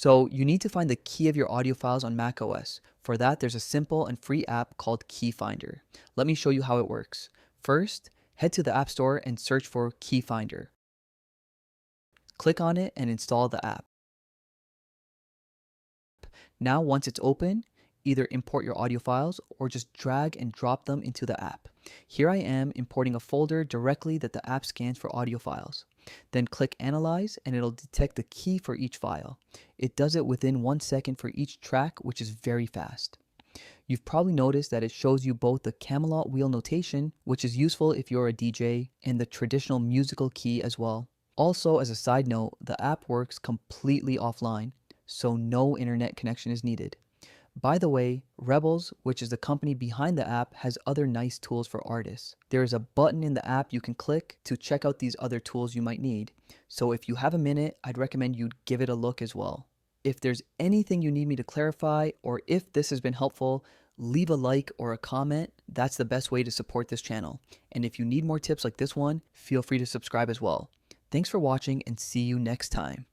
So you need to find the key of your audio files on macOS. For that, there's a simple and free app called Key Finder. Let me show you how it works. First, head to the App Store and search for Key Finder. Click on it and install the app. Now, once it's open, either import your audio files or just drag and drop them into the app. Here I am importing a folder directly that the app scans for audio files. Then click Analyze and it'll detect the key for each file. It does it within 1 second for each track, which is very fast. You've probably noticed that it shows you both the Camelot wheel notation, which is useful if you're a DJ, and the traditional musical key as well. Also, as a side note, the app works completely offline, so no internet connection is needed. By the way, Rebels, which is the company behind the app, has other nice tools for artists. There is a button in the app you can click to check out these other tools you might need. So if you have a minute, I'd recommend you give it a look as well. If there's anything you need me to clarify, or if this has been helpful, leave a like or a comment. That's the best way to support this channel. And if you need more tips like this one, feel free to subscribe as well. Thanks for watching and see you next time.